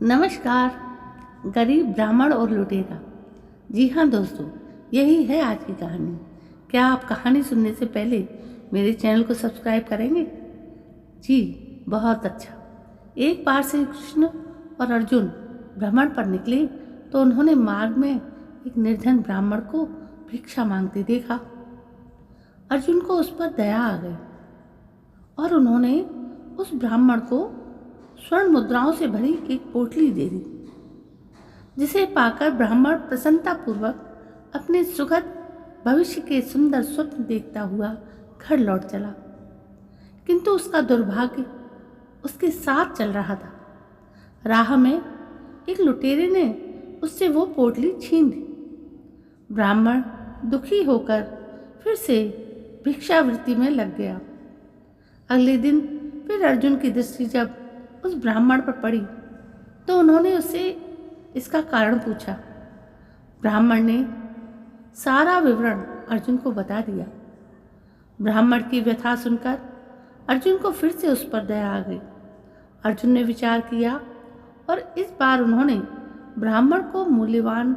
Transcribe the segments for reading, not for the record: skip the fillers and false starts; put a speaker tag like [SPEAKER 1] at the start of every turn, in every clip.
[SPEAKER 1] नमस्कार। गरीब ब्राह्मण और लुटेरा। जी हाँ दोस्तों, यही है आज की कहानी। क्या आप कहानी सुनने से पहले मेरे चैनल को सब्सक्राइब करेंगे? जी, बहुत अच्छा। एक बार श्री कृष्ण और अर्जुन भ्रमण पर निकले तो उन्होंने मार्ग में एक निर्धन ब्राह्मण को भिक्षा मांगते देखा। अर्जुन को उस पर दया आ गई और उन्होंने उस ब्राह्मण को स्वर्ण मुद्राओं से भरी एक पोटली दे दी, जिसे पाकर ब्राह्मण प्रसन्नतापूर्वक अपने सुखद भविष्य के सुंदर स्वप्न देखता हुआ घर लौट चला। किंतु उसका दुर्भाग्य उसके साथ चल रहा था। राह में एक लुटेरे ने उससे वो पोटली छीन ली। ब्राह्मण दुखी होकर फिर से भिक्षावृत्ति में लग गया। अगले दिन फिर अर्जुन की दृष्टि जब उस ब्राह्मण पर पड़ी तो उन्होंने उससे इसका कारण पूछा। ब्राह्मण ने सारा विवरण अर्जुन को बता दिया। ब्राह्मण की व्यथा सुनकर अर्जुन को फिर से उस पर दया आ गई। अर्जुन ने विचार किया और इस बार उन्होंने ब्राह्मण को मूल्यवान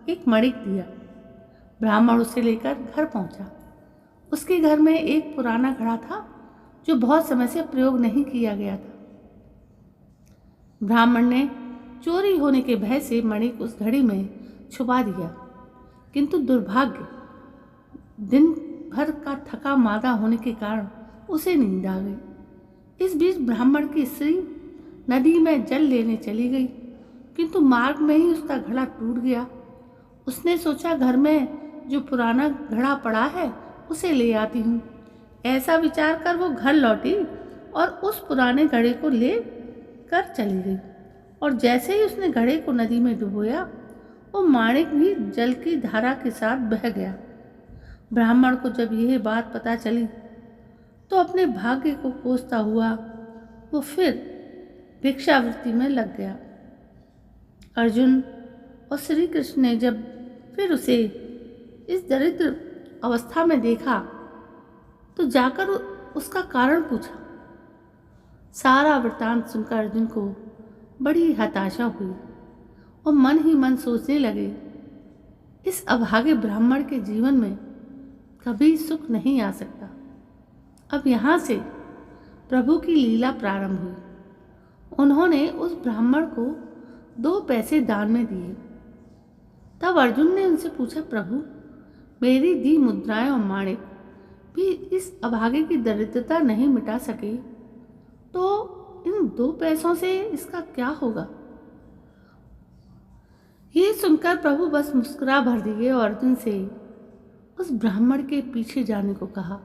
[SPEAKER 1] एक मणिक दिया। ब्राह्मण उसे लेकर घर पहुंचा। उसके घर में एक पुराना घड़ा था जो बहुत समय से प्रयोग नहीं किया गया था। ब्राह्मण ने चोरी होने के भय से मणिक उस घड़ी में छुपा दिया, किंतु दुर्भाग्य दिन भर का थका मादा होने के कारण उसे नींद आ गई। इस बीच ब्राह्मण की स्त्री नदी में जल लेने चली गई, किंतु मार्ग में ही उसका घड़ा टूट गया। उसने सोचा घर में जो पुराना घड़ा पड़ा है उसे ले आती हूँ। ऐसा विचार कर वो घर लौटी और उस पुराने घड़े को ले कर चली गई। और जैसे ही उसने घड़े को नदी में डुबोया, वो माणिक भी जल की धारा के साथ बह गया। ब्राह्मण को जब यह बात पता चली तो अपने भाग्य को कोसता हुआ वो फिर भिक्षावृत्ति में लग गया। अर्जुन और श्री कृष्ण ने जब फिर उसे इस दरिद्र अवस्था में देखा तो जाकर उसका कारण पूछा। सारा वृत्तांत सुनकर अर्जुन को बड़ी हताशा हुई और मन ही मन सोचने लगे, इस अभागे ब्राह्मण के जीवन में कभी सुख नहीं आ सकता। अब यहाँ से प्रभु की लीला प्रारंभ हुई। उन्होंने उस ब्राह्मण को 2 पैसे दान में दिए। तब अर्जुन ने उनसे पूछा, प्रभु, मेरी दी मुद्राएं और माणिक भी इस अभागे की दरिद्रता नहीं मिटा सके, तो इन 2 पैसों से इसका क्या होगा? ये सुनकर प्रभु बस मुस्कुरा भर दिए और अर्जुन से उस ब्राह्मण के पीछे जाने को कहा।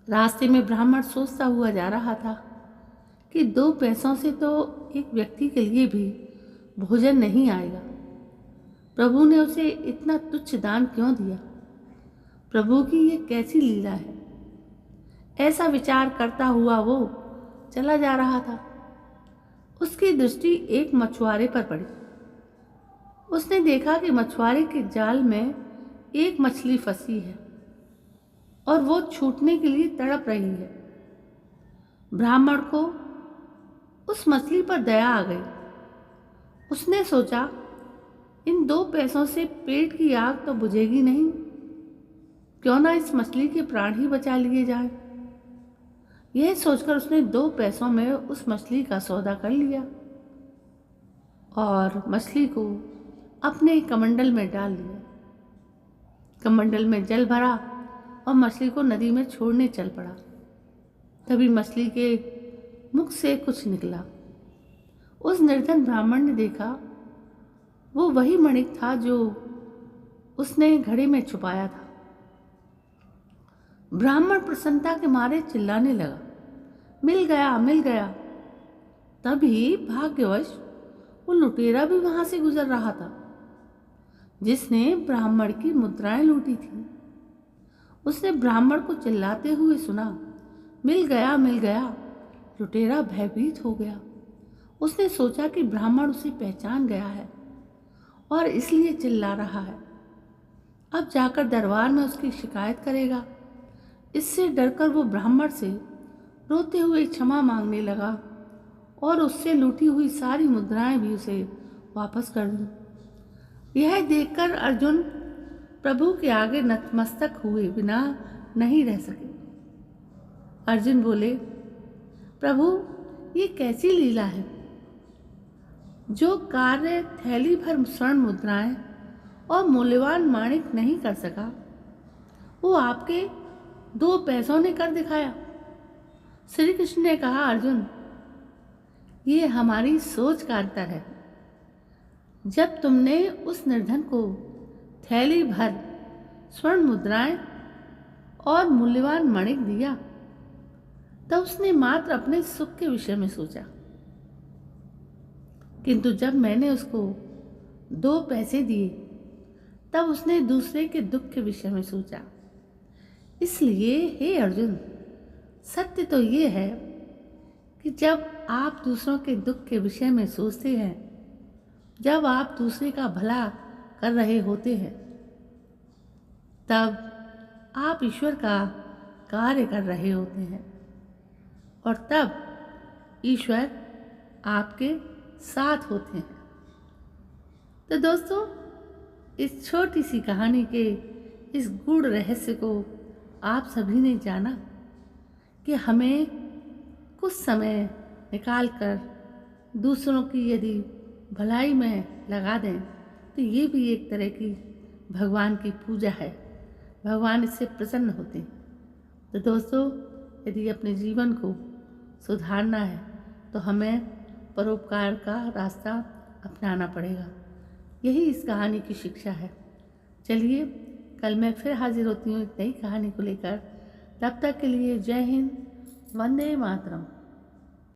[SPEAKER 1] रास्ते में ब्राह्मण सोचता हुआ जा रहा था कि 2 पैसों से तो एक व्यक्ति के लिए भी भोजन नहीं आएगा। प्रभु ने उसे इतना तुच्छ दान क्यों दिया? प्रभु की ये कैसी लीला है? ऐसा विचार करता हुआ वो चला जा रहा था। उसकी दृष्टि एक मछुआरे पर पड़ी। उसने देखा कि मछुआरे के जाल में एक मछली फंसी है और वो छूटने के लिए तड़प रही है। ब्राह्मण को उस मछली पर दया आ गई। उसने सोचा, इन 2 पैसों से पेट की आग तो बुझेगी नहीं, क्यों ना इस मछली के प्राण ही बचा लिए जाएं। यह सोचकर उसने 2 पैसों में उस मछली का सौदा कर लिया और मछली को अपने कमंडल में डाल दिया। कमंडल में जल भरा और मछली को नदी में छोड़ने चल पड़ा। तभी मछली के मुख से कुछ निकला। उस निर्धन ब्राह्मण ने देखा वो वही मणिक था जो उसने घड़े में छुपाया था। ब्राह्मण प्रसन्नता के मारे चिल्लाने लगा, मिल गया, मिल गया। तभी भाग्यवश वो लुटेरा भी वहां से गुजर रहा था जिसने ब्राह्मण की मुद्राएं लूटी थी। उसने ब्राह्मण को चिल्लाते हुए सुना, मिल गया, मिल गया। लुटेरा भयभीत हो गया। उसने सोचा कि ब्राह्मण उसे पहचान गया है और इसलिए चिल्ला रहा है। अब जाकर दरबार में उसकी शिकायत करेगा। इससे डरकर वो ब्राह्मण से रोते हुए क्षमा मांगने लगा और उससे लूटी हुई सारी मुद्राएं भी उसे वापस कर दूं। यह देखकर अर्जुन प्रभु के आगे नतमस्तक हुए बिना नहीं रह सके। अर्जुन बोले, प्रभु, ये कैसी लीला है? जो कार्य थैली भर स्वर्ण मुद्राएं और मूल्यवान माणिक नहीं कर सका, वो आपके 2 पैसों ने कर दिखाया। श्री कृष्ण ने कहा, अर्जुन, ये हमारी सोच का अंतर है। जब तुमने उस निर्धन को थैली भर स्वर्ण मुद्राएं और मूल्यवान माणिक दिया, तब उसने मात्र अपने सुख के विषय में सोचा, किंतु जब मैंने उसको 2 पैसे दिए, तब उसने दूसरे के दुख के विषय में सोचा। इसलिए हे अर्जुन, सत्य तो ये है कि जब आप दूसरों के दुख के विषय में सोचते हैं, जब आप दूसरे का भला कर रहे होते हैं, तब आप ईश्वर का कार्य कर रहे होते हैं और तब ईश्वर आपके साथ होते हैं। तो दोस्तों, इस छोटी सी कहानी के इस गूढ़ रहस्य को आप सभी ने जाना कि हमें कुछ समय निकाल कर दूसरों की यदि भलाई में लगा दें तो ये भी एक तरह की भगवान की पूजा है। भगवान इससे प्रसन्न होते हैं। तो दोस्तों, यदि अपने जीवन को सुधारना है तो हमें परोपकार का रास्ता अपनाना पड़ेगा। यही इस कहानी की शिक्षा है। चलिए, कल मैं फिर हाजिर होती हूँ एक नई कहानी को लेकर। तब तक के लिए जय हिंद, वंदे मातरम।